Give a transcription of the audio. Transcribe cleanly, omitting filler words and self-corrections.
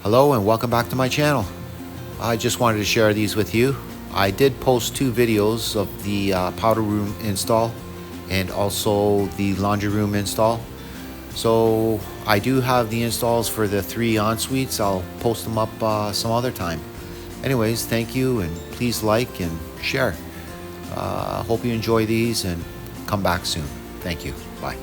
Hello and welcome back to my channel. I just wanted to share these with you. I did post 2 videos of the powder room install and also the laundry room install. So I do have the installs for the 3 ensuites. I'll post them up some other time. Anyways, thank you, and please like and share. Hope you enjoy these and come back soon. Thank you. Bye.